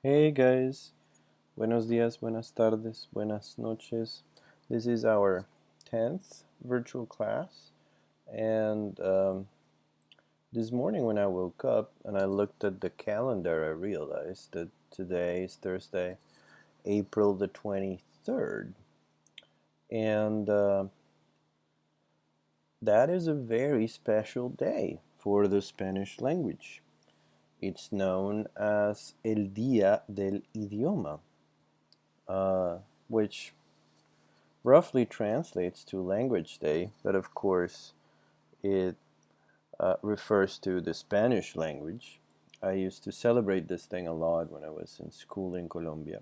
Hey guys, buenos días, buenas tardes, buenas noches. This is our 10th virtual class, and this morning when I woke up and I looked at the calendar, I realized that today is Thursday, April the 23rd, and that is a very special day for the Spanish language. It's known as El Día del Idioma, which roughly translates to Language Day, but of course it refers to the Spanish language. I used to celebrate this thing a lot when I was in school in Colombia.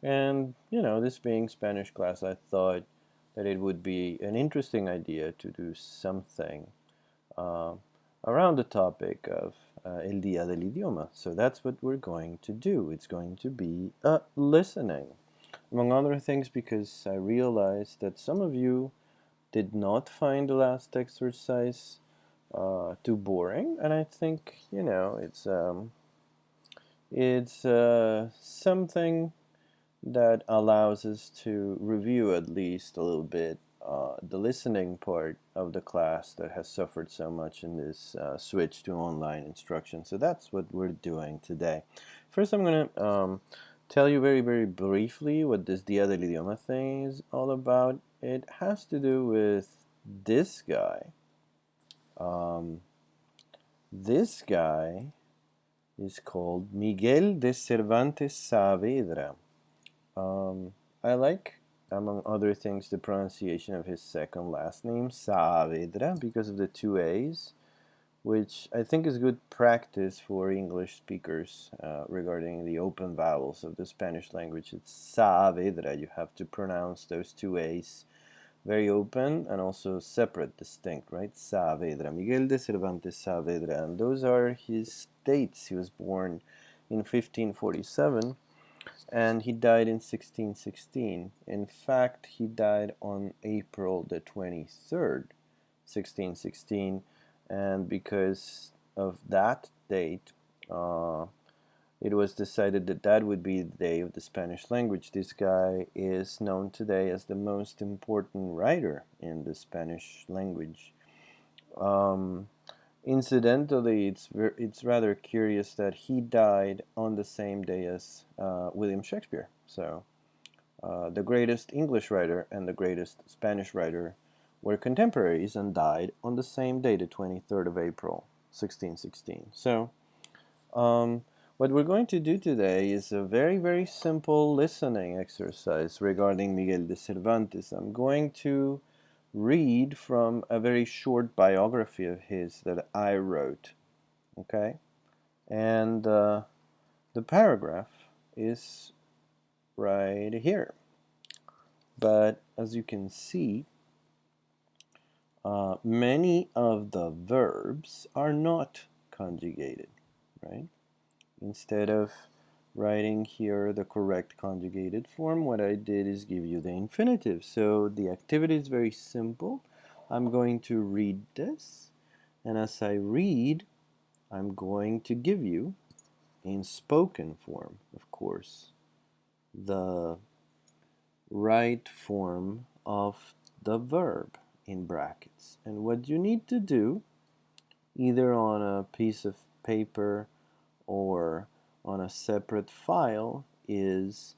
And, this being Spanish class, I thought that it would be an interesting idea to do something uh, around the topic of El Día del Idioma. So that's what we're going to do. It's going to be listening, among other things, because I realized that some of you did not find the last exercise too boring, and I think it's something that allows us to review at least a little bit the listening part of the class that has suffered so much in this switch to online instruction. So that's what we're doing today. First, I'm going to tell you very, very briefly what this Dia del Idioma thing is all about. It has to do with this guy. Um, this guy is called Miguel de Cervantes Saavedra. Um, I like, among other things, the pronunciation of his second last name, Saavedra, because of the two A's, which I think is good practice for English speakers regarding the open vowels of the Spanish language. It's Saavedra. You have to pronounce those two A's very open and also separate, distinct, right? Saavedra, Miguel de Cervantes Saavedra, and those are his dates. He was born in 1547 and he died in 1616. In fact, he died on April the 23rd, 1616, and because of that date, it was decided that that would be the day of the Spanish language. This guy is known today as the most important writer in the Spanish language. Um, Incidentally, it's rather curious that he died on the same day as William Shakespeare. So the greatest English writer and the greatest Spanish writer were contemporaries and died on the same day, the 23rd of April, 1616. So um, what we're going to do today is a very, very simple listening exercise regarding Miguel de Cervantes. I'm going to read from a very short biography of his that I wrote, okay? And the paragraph is right here. But as you can see, many of the verbs are not conjugated, right? Instead of writing here the correct conjugated form, what I did is give you the infinitive. So the activity is very simple. I'm going to read this, and as I read, I'm going to give you, in spoken form, of course, the right form of the verb in brackets. And what you need to do, either on a piece of paper or on a separate file, is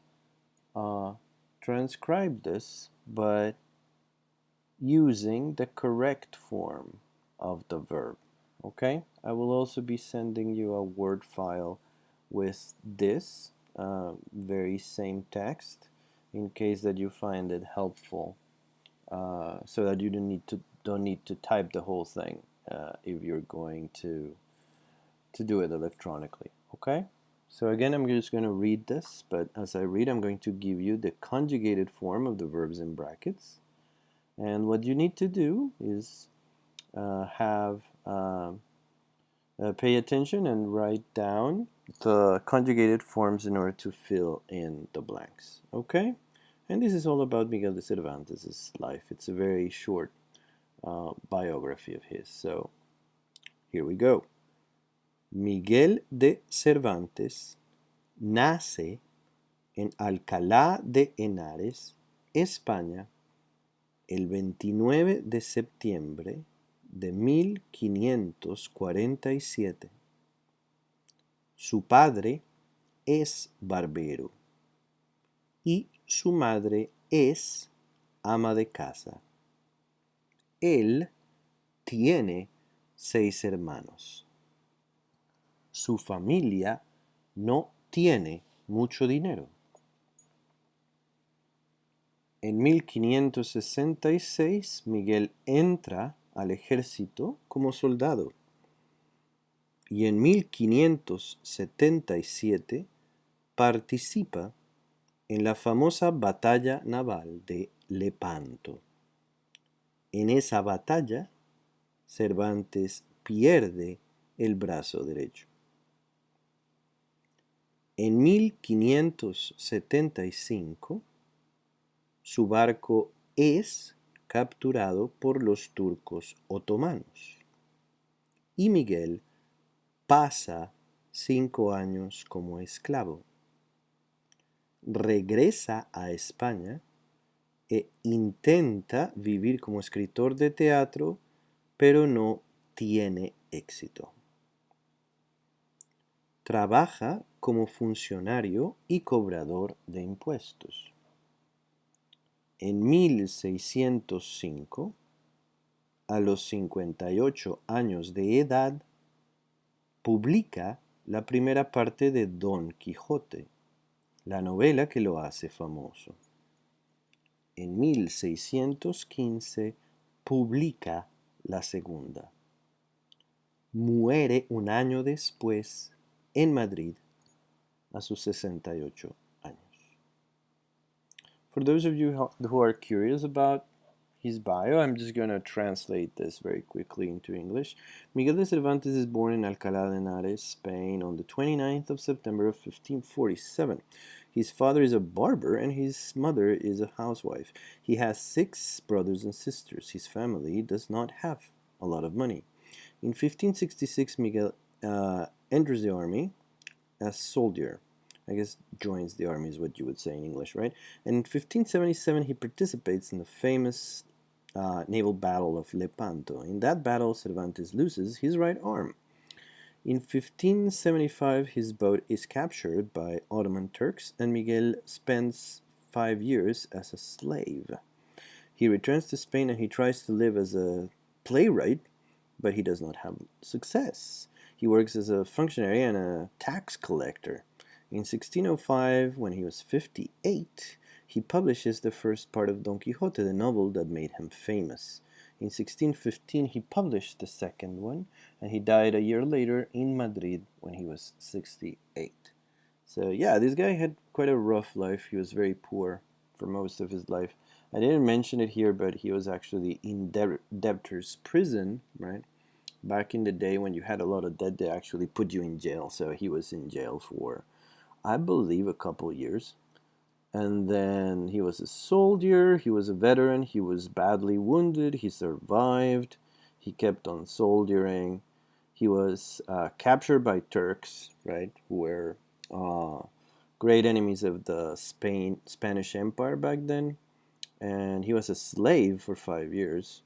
transcribe this, but using the correct form of the verb. Okay? I will also be sending you a Word file with this very same text in case that you find it helpful, so that you don't need to type the whole thing if you're going to do it electronically. Okay? So again, I'm just going to read this, but as I read, I'm going to give you the conjugated form of the verbs in brackets. And what you need to do is pay attention and write down the conjugated forms in order to fill in the blanks. Okay? And this is all about Miguel de Cervantes' life. It's a very short biography of his. So here we go. Miguel de Cervantes nace en Alcalá de Henares, España, el 29 de septiembre de 1547. Su padre es barbero y su madre es ama de casa. Él tiene 6 hermanos. Su familia no tiene mucho dinero. En 1566 Miguel entra al ejército como soldado y en 1577 participa en la famosa batalla naval de Lepanto. En esa batalla, Cervantes pierde el brazo derecho. En 1575, su barco es capturado por los turcos otomanos y Miguel pasa 5 años como esclavo. Regresa a España e intenta vivir como escritor de teatro, pero no tiene éxito. Trabaja como funcionario y cobrador de impuestos. En 1605, a los 58 años de edad, publica la primera parte de Don Quijote, la novela que lo hace famoso. En 1615 publica la segunda. Muere un año después en Madrid a sus 68 años. For those of you who are curious about his bio, I'm just going to translate this very quickly into English. Miguel de Cervantes is born in Alcalá de Henares, Spain, on the 29th of September of 1547. His father is a barber and his mother is a housewife. He has 6 brothers and sisters. His family does not have a lot of money. In 1566, Miguel enters the army as soldier. I guess joins the army is what you would say in English, right? And in 1577, he participates in the famous naval battle of Lepanto. In that battle, Cervantes loses his right arm. In 1575, his boat is captured by Ottoman Turks, and Miguel spends 5 years as a slave. He returns to Spain and he tries to live as a playwright, but he does not have success. He works as a functionary and a tax collector. In 1605, when he was 58, he publishes the first part of Don Quixote, the novel that made him famous. In 1615, he published the second one, and he died a year later in Madrid when he was 68. So yeah, this guy had quite a rough life. He was very poor for most of his life. I didn't mention it here, but he was actually in debtor's prison, right? Back in the day when you had a lot of debt, they actually put you in jail. So he was in jail for, I believe, a couple years. And then he was a soldier, he was a veteran, he was badly wounded, he survived, he kept on soldiering. He was captured by Turks, right, who were great enemies of the Spanish Empire back then. And he was a slave for 5 years.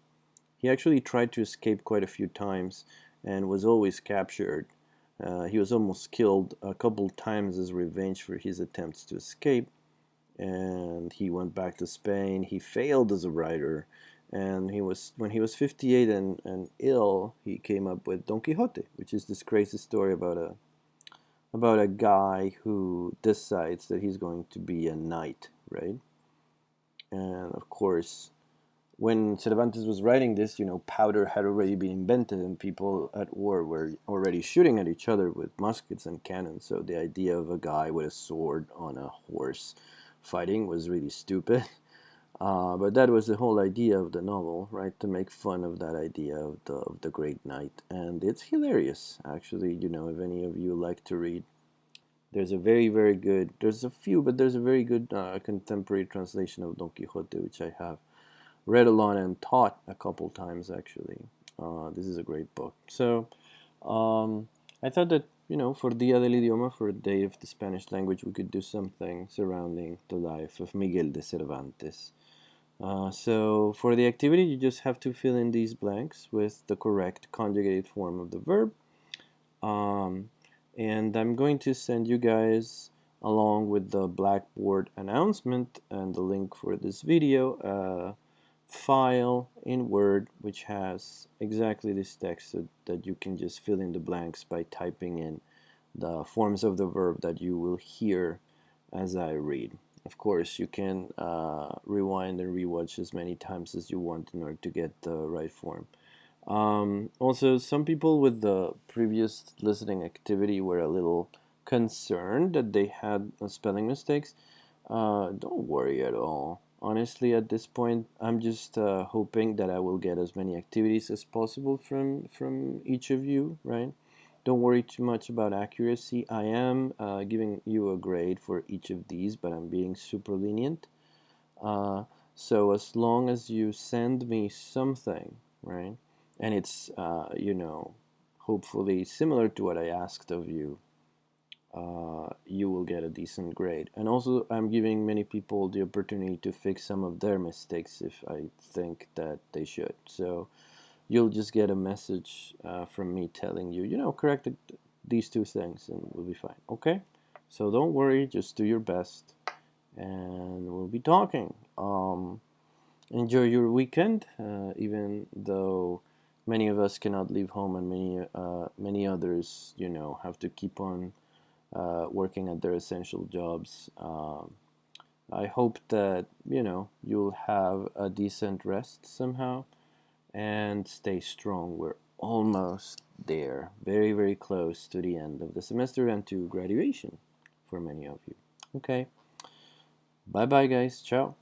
He actually tried to escape quite a few times and was always captured. He was almost killed a couple times as revenge for his attempts to escape. And he went back to Spain. He failed as a writer. And when he was 58 and ill, he came up with Don Quixote, which is this crazy story about a guy who decides that he's going to be a knight, right? And of course, when Cervantes was writing this, powder had already been invented and people at war were already shooting at each other with muskets and cannons. So the idea of a guy with a sword on a horse fighting was really stupid. But that was the whole idea of the novel, right? To make fun of that idea of the great knight. And it's hilarious, actually. If any of you like to read, there's a very, very good, there's a few, but there's a very good contemporary translation of Don Quixote, which I have read a lot and taught a couple times, actually. This is a great book. So I thought that for Dia del Idioma, for the Day of the Spanish Language, we could do something surrounding the life of Miguel de Cervantes. So for the activity, you just have to fill in these blanks with the correct conjugated form of the verb. And I'm going to send you guys, along with the Blackboard announcement and the link for this video, a file in Word which has exactly this text so that you can just fill in the blanks by typing in the forms of the verb that you will hear as I read. Of course, you can rewind and rewatch as many times as you want in order to get the right form. Also, some people with the previous listening activity were a little concerned that they had spelling mistakes. Don't worry at all. Honestly, at this point, I'm just hoping that I will get as many activities as possible from each of you, right? Don't worry too much about accuracy. I am giving you a grade for each of these, but I'm being super lenient. So as long as you send me something, right, and it's hopefully similar to what I asked of you, you will get a decent grade. And also, I'm giving many people the opportunity to fix some of their mistakes if I think that they should. So you'll just get a message from me telling you, correct these two things, and we'll be fine. Okay? So don't worry, just do your best, and we'll be talking. Enjoy your weekend, even though many of us cannot leave home, and many others, have to keep on working at their essential jobs. I hope that you'll have a decent rest somehow, and stay strong. We're almost there, very very close to the end of the semester and to graduation for many of you. Okay, bye bye guys, ciao.